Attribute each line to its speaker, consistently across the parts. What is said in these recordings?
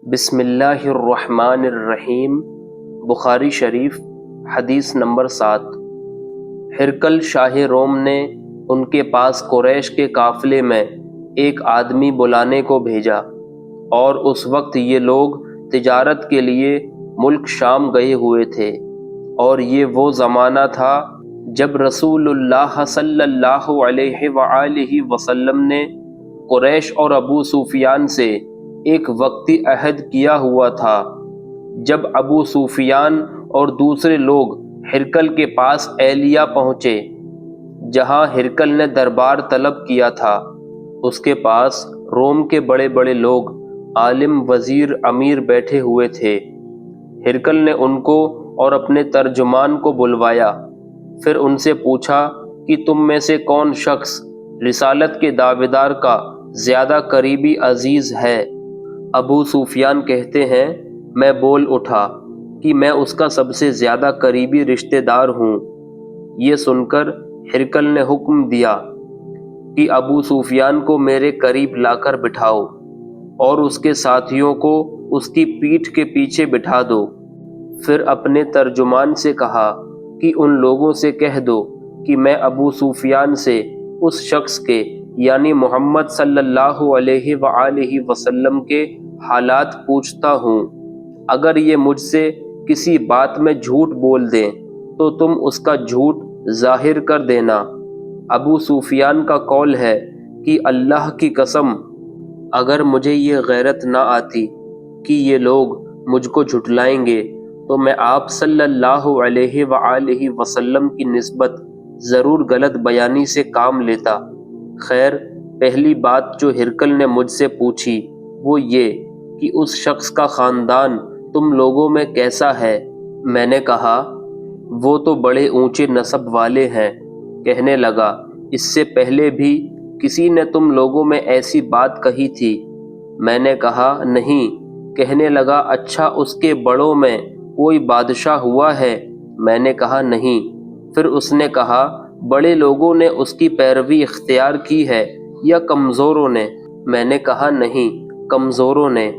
Speaker 1: بسم اللہ الرحمن الرحیم۔ بخاری شریف حدیث نمبر 7۔ ہرقل شاہ روم نے ان کے پاس قریش کے قافلے میں ایک آدمی بلانے کو بھیجا، اور اس وقت یہ لوگ تجارت کے لیے ملک شام گئے ہوئے تھے، اور یہ وہ زمانہ تھا جب رسول اللہ صلی اللہ علیہ وآلہ وسلم نے قریش اور ابو سفیان سے ایک وقتی عہد کیا ہوا تھا۔ جب ابو سفیان اور دوسرے لوگ ہرقل کے پاس ایلیہ پہنچے، جہاں ہرقل نے دربار طلب کیا تھا، اس کے پاس روم کے بڑے بڑے لوگ، عالم، وزیر، امیر بیٹھے ہوئے تھے۔ ہرقل نے ان کو اور اپنے ترجمان کو بلوایا، پھر ان سے پوچھا کہ تم میں سے کون شخص رسالت کے دعویدار کا زیادہ قریبی عزیز ہے؟ ابو سفیان کہتے ہیں، میں بول اٹھا کہ میں اس کا سب سے زیادہ قریبی رشتہ دار ہوں۔ یہ سن کر ہرقل نے حکم دیا کہ ابو سفیان کو میرے قریب لا کر بٹھاؤ، اور اس کے ساتھیوں کو اس کی پیٹھ کے پیچھے بٹھا دو۔ پھر اپنے ترجمان سے کہا کہ ان لوگوں سے کہہ دو کہ میں ابو سفیان سے اس شخص کے یعنی محمد صلی اللہ علیہ وآلہ وسلم کے حالات پوچھتا ہوں۔ اگر یہ مجھ سے کسی بات میں جھوٹ بول دیں تو تم اس کا جھوٹ ظاہر کر دینا۔ ابو سفیان کا قول ہے کہ اللہ کی قسم، اگر مجھے یہ غیرت نہ آتی کہ یہ لوگ مجھ کو جھٹلائیں گے تو میں آپ صلی اللہ علیہ وآلہ وسلم کی نسبت ضرور غلط بیانی سے کام لیتا۔ خیر، پہلی بات جو ہرقل نے مجھ سے پوچھی وہ یہ کہ اس شخص کا خاندان تم لوگوں میں کیسا ہے؟ میں نے کہا، وہ تو بڑے اونچے نسب والے ہیں۔ کہنے لگا، اس سے پہلے بھی کسی نے تم لوگوں میں ایسی بات کہی تھی؟ میں نے کہا، نہیں۔ کہنے لگا، اچھا اس کے بڑوں میں کوئی بادشاہ ہوا ہے؟ میں نے کہا، نہیں۔ پھر اس نے کہا، بڑے لوگوں نے اس کی پیروی اختیار کی ہے یا کمزوروں نے؟ میں نے کہا، نہیں، کمزوروں نے۔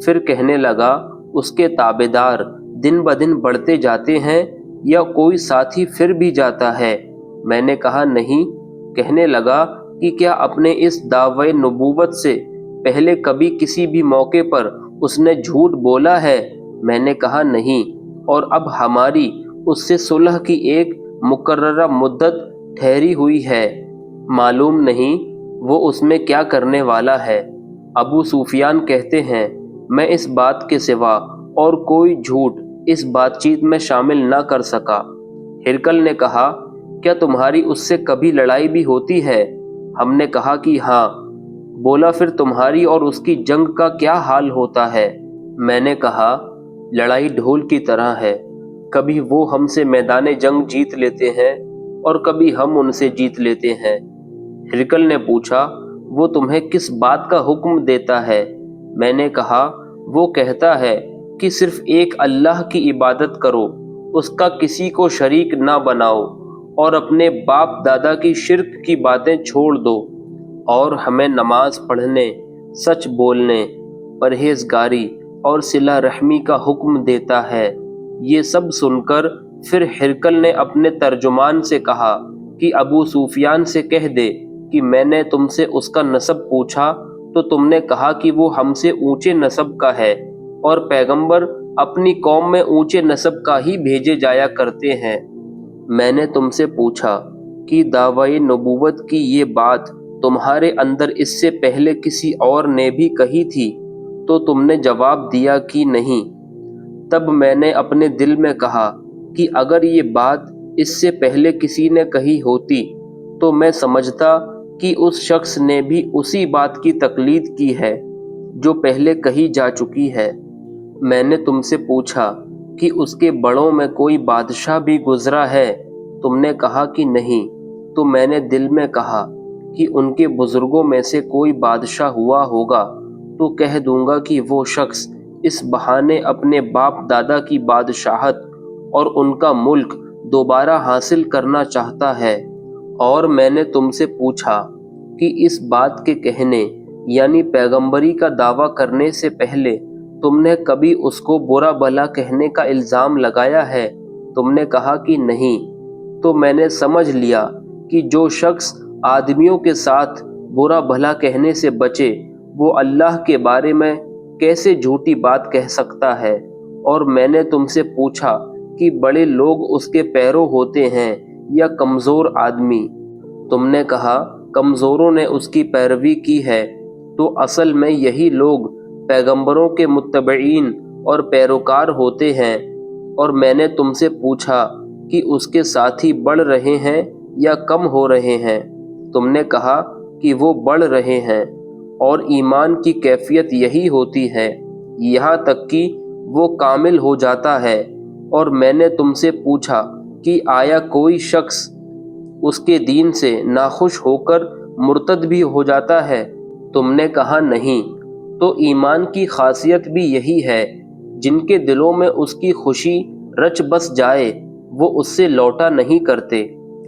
Speaker 1: پھر کہنے لگا، اس کے تابعدار دن بدن بڑھتے جاتے ہیں یا کوئی ساتھی پھر بھی جاتا ہے؟ میں نے کہا، نہیں۔ کہنے لگا کہ کیا اپنے اس دعوی نبوت سے پہلے کبھی کسی بھی موقع پر اس نے جھوٹ بولا ہے؟ میں نے کہا، نہیں، اور اب ہماری اس سے صلح کی ایک مقررہ مدت ٹھہری ہوئی ہے، معلوم نہیں وہ اس میں کیا کرنے والا ہے۔ ابو سفیان کہتے ہیں، میں اس بات کے سوا اور کوئی جھوٹ اس بات چیت میں شامل نہ کر سکا۔ ہرقل نے کہا، کیا تمہاری اس سے کبھی لڑائی بھی ہوتی ہے؟ ہم نے کہا کہ ہاں۔ بولا، پھر تمہاری اور اس کی جنگ کا کیا حال ہوتا ہے؟ میں نے کہا، لڑائی ڈھول کی طرح ہے، کبھی وہ ہم سے میدان جنگ جیت لیتے ہیں اور کبھی ہم ان سے جیت لیتے ہیں۔ ہرقل نے پوچھا، وہ تمہیں کس بات کا حکم دیتا ہے؟ میں نے کہا، وہ کہتا ہے کہ صرف ایک اللہ کی عبادت کرو، اس کا کسی کو شریک نہ بناؤ، اور اپنے باپ دادا کی شرک کی باتیں چھوڑ دو، اور ہمیں نماز پڑھنے، سچ بولنے، پرہیزگاری اور صلہ رحمی کا حکم دیتا ہے۔ یہ سب سن کر پھر ہرقل نے اپنے ترجمان سے کہا کہ ابو سفیان سے کہہ دے کہ میں نے تم سے اس کا نسب پوچھا تو تم نے کہا کہ وہ ہم سے اونچے نسب کا ہے، اور پیغمبر اپنی قوم میں اونچے نسب کا ہی بھیجے جایا کرتے ہیں۔ میں نے تم سے پوچھا کہ دعوی نبوت کی یہ بات تمہارے اندر اس سے پہلے کسی اور نے بھی کہی تھی تو تم نے جواب دیا کہ نہیں۔ تب میں نے اپنے دل میں کہا کہ اگر یہ بات اس سے پہلے کسی نے کہی ہوتی تو میں سمجھتا کہ اس شخص نے بھی اسی بات کی تقلید کی ہے جو پہلے کہی جا چکی ہے۔ میں نے تم سے پوچھا کہ اس کے بڑوں میں کوئی بادشاہ بھی گزرا ہے؟ تم نے کہا کہ نہیں۔ تو میں نے دل میں کہا کہ ان کے بزرگوں میں سے کوئی بادشاہ ہوا ہوگا تو کہہ دوں گا کہ وہ شخص اس بہانے اپنے باپ دادا کی بادشاہت اور ان کا ملک دوبارہ حاصل کرنا چاہتا ہے۔ اور میں نے تم سے پوچھا کہ اس بات کے کہنے یعنی پیغمبری کا دعویٰ کرنے سے پہلے تم نے کبھی اس کو برا بھلا کہنے کا الزام لگایا ہے؟ تم نے کہا کہ نہیں۔ تو میں نے سمجھ لیا کہ جو شخص آدمیوں کے ساتھ برا بھلا کہنے سے بچے وہ اللہ کے بارے میں کیسے جھوٹی بات کہہ سکتا ہے؟ اور میں نے تم سے پوچھا کہ بڑے لوگ اس کے پیرو ہوتے ہیں یا کمزور آدمی؟ تم نے کہا کمزوروں نے اس کی پیروی کی ہے۔ تو اصل میں یہی لوگ پیغمبروں کے متبعین اور پیروکار ہوتے ہیں۔ اور میں نے تم سے پوچھا کہ اس کے ساتھی بڑھ رہے ہیں یا کم ہو رہے ہیں؟ تم نے کہا کہ وہ بڑھ رہے ہیں، اور ایمان کی کیفیت یہی ہوتی ہے یہاں تک کہ وہ کامل ہو جاتا ہے۔ اور میں نے تم سے پوچھا کہ آیا کوئی شخص اس کے دین سے ناخوش ہو کر مرتد بھی ہو جاتا ہے؟ تم نے کہا نہیں۔ تو ایمان کی خاصیت بھی یہی ہے، جن کے دلوں میں اس کی خوشی رچ بس جائے وہ اس سے لوٹا نہیں کرتے۔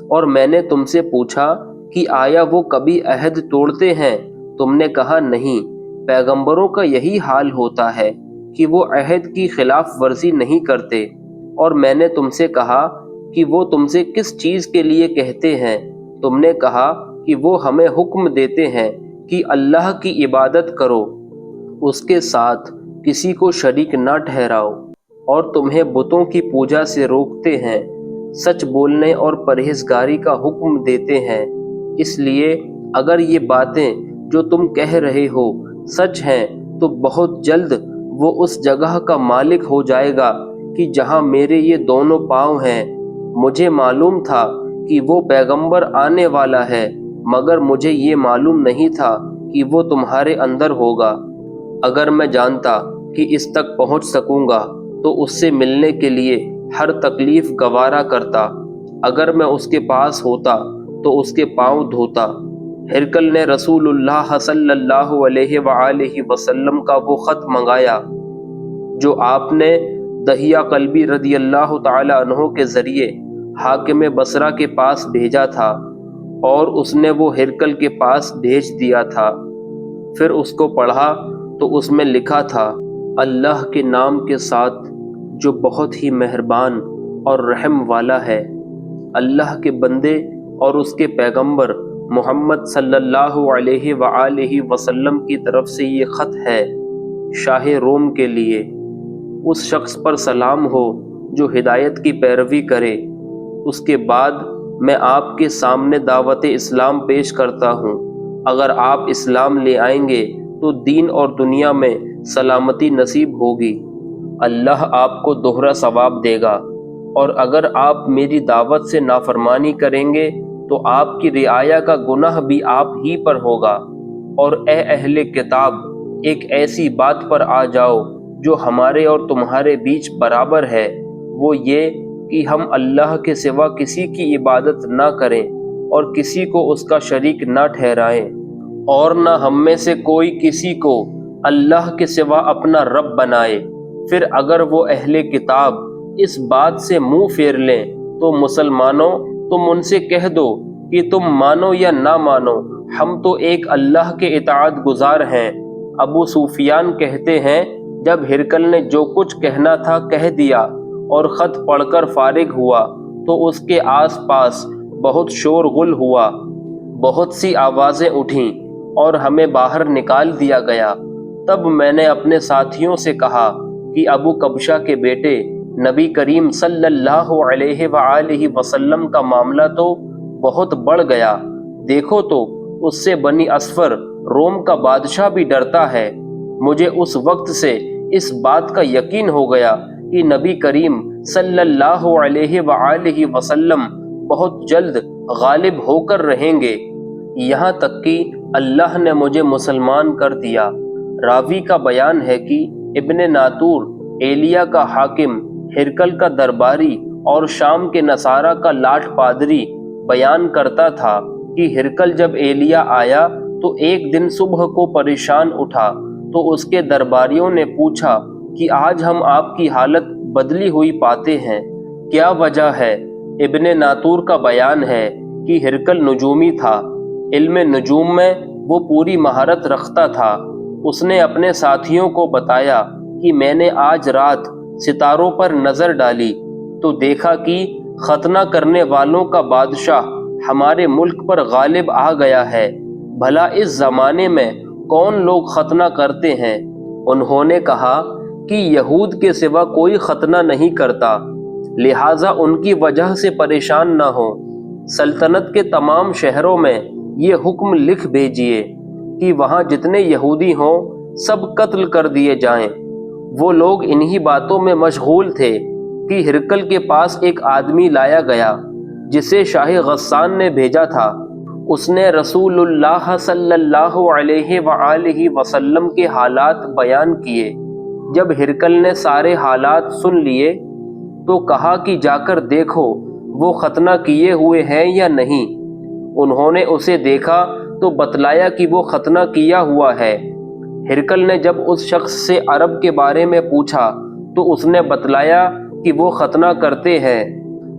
Speaker 1: اور میں نے تم سے پوچھا کہ آیا وہ کبھی عہد توڑتے ہیں؟ تم نے کہا نہیں۔ پیغمبروں کا یہی حال ہوتا ہے کہ وہ عہد کی خلاف ورزی نہیں کرتے۔ اور میں نے تم سے کہا کہ وہ تم سے کس چیز کے لیے کہتے ہیں؟ تم نے کہا کہ وہ ہمیں حکم دیتے ہیں کہ اللہ کی عبادت کرو، اس کے ساتھ کسی کو شریک نہ ٹھہراؤ، اور تمہیں بتوں کی پوجا سے روکتے ہیں، سچ بولنے اور پرہیزگاری کا حکم دیتے ہیں۔ اس لیے اگر یہ باتیں جو تم کہہ رہے ہو سچ ہیں تو بہت جلد وہ اس جگہ کا مالک ہو جائے گا کہ جہاں میرے یہ دونوں پاؤں ہیں۔ مجھے معلوم تھا کہ وہ پیغمبر آنے والا ہے، مگر مجھے یہ معلوم نہیں تھا کہ وہ تمہارے اندر ہوگا۔ اگر میں جانتا کہ اس تک پہنچ سکوں گا تو اس سے ملنے کے لیے ہر تکلیف گوارا کرتا۔ اگر میں اس کے پاس ہوتا تو اس کے پاؤں دھوتا۔ ہرقل نے رسول اللہ صلی اللہ علیہ وآلہ وسلم کا وہ خط منگایا جو آپ نے دحیہ قلبی رضی اللہ تعالی عنہ کے ذریعے حاکم بصرہ کے پاس بھیجا تھا، اور اس نے وہ ہرقل کے پاس بھیج دیا تھا۔ پھر اس کو پڑھا تو اس میں لکھا تھا، اللہ کے نام کے ساتھ جو بہت ہی مہربان اور رحم والا ہے۔ اللہ کے بندے اور اس کے پیغمبر محمد صلی اللہ علیہ وآلہ وسلم کی طرف سے یہ خط ہے شاہ روم کے لیے۔ اس شخص پر سلام ہو جو ہدایت کی پیروی کرے۔ اس کے بعد میں آپ کے سامنے دعوت اسلام پیش کرتا ہوں۔ اگر آپ اسلام لے آئیں گے تو دین اور دنیا میں سلامتی نصیب ہوگی، اللہ آپ کو دوہرا ثواب دے گا۔ اور اگر آپ میری دعوت سے نافرمانی کریں گے تو آپ کی رعایا کا گناہ بھی آپ ہی پر ہوگا۔ اور اے اہل کتاب، ایک ایسی بات پر آ جاؤ جو ہمارے اور تمہارے بیچ برابر ہے، وہ یہ کہ ہم اللہ کے سوا کسی کی عبادت نہ کریں اور کسی کو اس کا شریک نہ ٹھہرائیں، اور نہ ہم میں سے کوئی کسی کو اللہ کے سوا اپنا رب بنائے۔ پھر اگر وہ اہل کتاب اس بات سے منہ پھیر لیں تو مسلمانوں تم ان سے کہہ دو کہ تم مانو یا نہ مانو، ہم تو ایک اللہ کے اطاعت گزار ہیں۔ ابو سفیان کہتے ہیں جب ہرقل نے جو کچھ کہنا تھا کہہ دیا اور خط پڑھ کر فارغ ہوا تو اس کے آس پاس بہت شور غل ہوا، بہت سی آوازیں اٹھیں اور ہمیں باہر نکال دیا گیا۔ تب میں نے اپنے ساتھیوں سے کہا کہ ابو کبشہ کے بیٹے نبی کریم صلی اللہ علیہ وآلہ وسلم کا معاملہ تو بہت بڑھ گیا، دیکھو تو اس سے بنی اصفر روم کا بادشاہ بھی ڈرتا ہے۔ مجھے اس وقت سے اس بات کا یقین ہو گیا کہ نبی کریم صلی اللہ علیہ وآلہ وسلم بہت جلد غالب ہو کر رہیں گے، یہاں تک کہ اللہ نے مجھے مسلمان کر دیا۔ راوی کا بیان ہے کہ ابن ناطور ایلیا کا حاکم، ہرقل کا درباری اور شام کے نصارہ کا لاٹ پادری بیان کرتا تھا کہ ہرقل جب ایلیا آیا تو ایک دن صبح کو پریشان اٹھا تو اس کے درباریوں نے پوچھا کہ آج ہم آپ کی حالت بدلی ہوئی پاتے ہیں، کیا وجہ ہے؟ ابن ناطور کا بیان ہے کہ ہرقل نجومی تھا، علم نجوم میں وہ پوری مہارت رکھتا تھا۔ اس نے اپنے ساتھیوں کو بتایا کہ میں نے آج رات ستاروں پر نظر ڈالی تو دیکھا کہ ختنہ کرنے والوں کا بادشاہ ہمارے ملک پر غالب آ گیا ہے۔ بھلا اس زمانے میں کون لوگ ختنہ کرتے ہیں؟ انہوں نے کہا کہ یہود کے سوا کوئی ختنہ نہیں کرتا، لہٰذا ان کی وجہ سے پریشان نہ ہو۔ سلطنت کے تمام شہروں میں یہ حکم لکھ بھیجیے کہ وہاں جتنے یہودی ہوں سب قتل کر دیے جائیں۔ وہ لوگ انہی باتوں میں مشغول تھے کہ ہرقل کے پاس ایک آدمی لایا گیا جسے شاہ غسان نے بھیجا تھا۔ اس نے رسول اللہ صلی اللہ علیہ وآلہ وسلم کے حالات بیان کیے۔ جب ہرقل نے سارے حالات سن لیے تو کہا کہ جا کر دیکھو وہ ختنہ کیے ہوئے ہیں یا نہیں۔ انہوں نے اسے دیکھا تو بتلایا کہ وہ ختنہ کیا ہوا ہے۔ ہرقل نے جب اس شخص سے عرب کے بارے میں پوچھا تو اس نے بتلایا کہ وہ ختنہ کرتے ہیں۔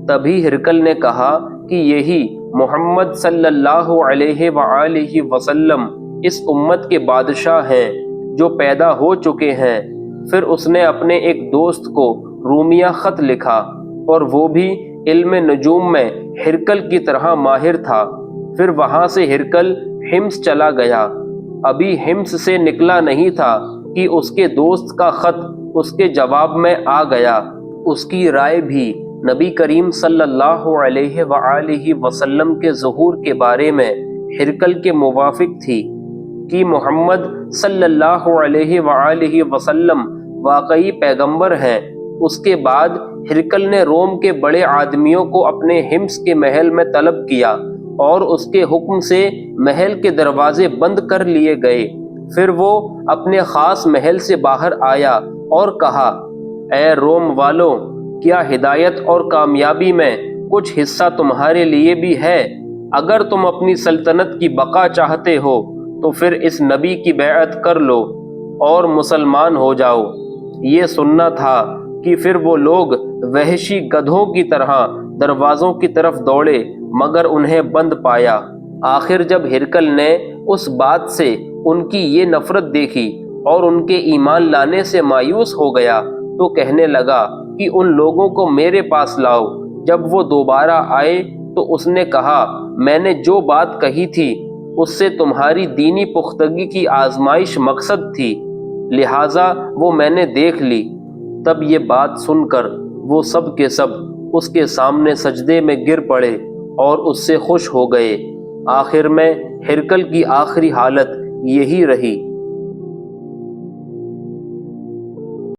Speaker 1: تبھی ہرقل نے کہا کہ یہی محمد صلی اللہ علیہ وآلہ وسلم اس امت کے بادشاہ ہیں جو پیدا ہو چکے ہیں۔ پھر اس نے اپنے ایک دوست کو رومیہ خط لکھا، اور وہ بھی علم نجوم میں ہرقل کی طرح ماہر تھا۔ پھر وہاں سے ہرقل حمص چلا گیا۔ ابھی حمص سے نکلا نہیں تھا کہ اس کے دوست کا خط اس کے جواب میں آ گیا۔ اس کی رائے بھی نبی کریم صلی اللہ علیہ وآلہ وسلم کے ظہور کے بارے میں ہرقل کے موافق تھی کہ محمد صلی اللہ علیہ وآلہ وسلم واقعی پیغمبر ہیں۔ اس کے بعد ہرقل نے روم کے بڑے آدمیوں کو اپنے حمص کے محل میں طلب کیا اور اس کے حکم سے محل کے دروازے بند کر لیے گئے۔ پھر وہ اپنے خاص محل سے باہر آیا اور کہا، اے روم والوں، کیا ہدایت اور کامیابی میں کچھ حصہ تمہارے لیے بھی ہے؟ اگر تم اپنی سلطنت کی بقا چاہتے ہو تو پھر اس نبی کی بیعت کر لو اور مسلمان ہو جاؤ۔ یہ سننا تھا کہ پھر وہ لوگ وحشی گدھوں کی طرح دروازوں کی طرف دوڑے مگر انہیں بند پایا۔ آخر جب ہرقل نے اس بات سے ان کی یہ نفرت دیکھی اور ان کے ایمان لانے سے مایوس ہو گیا تو کہنے لگا کہ ان لوگوں کو میرے پاس لاؤ۔ جب وہ دوبارہ آئے تو اس نے کہا، میں نے جو بات کہی تھی اس سے تمہاری دینی پختگی کی آزمائش مقصد تھی، لہٰذا وہ میں نے دیکھ لی۔ تب یہ بات سن کر وہ سب کے سب اس کے سامنے سجدے میں گر پڑے اور اس سے خوش ہو گئے۔ آخر میں ہرقل کی آخری حالت یہی رہی۔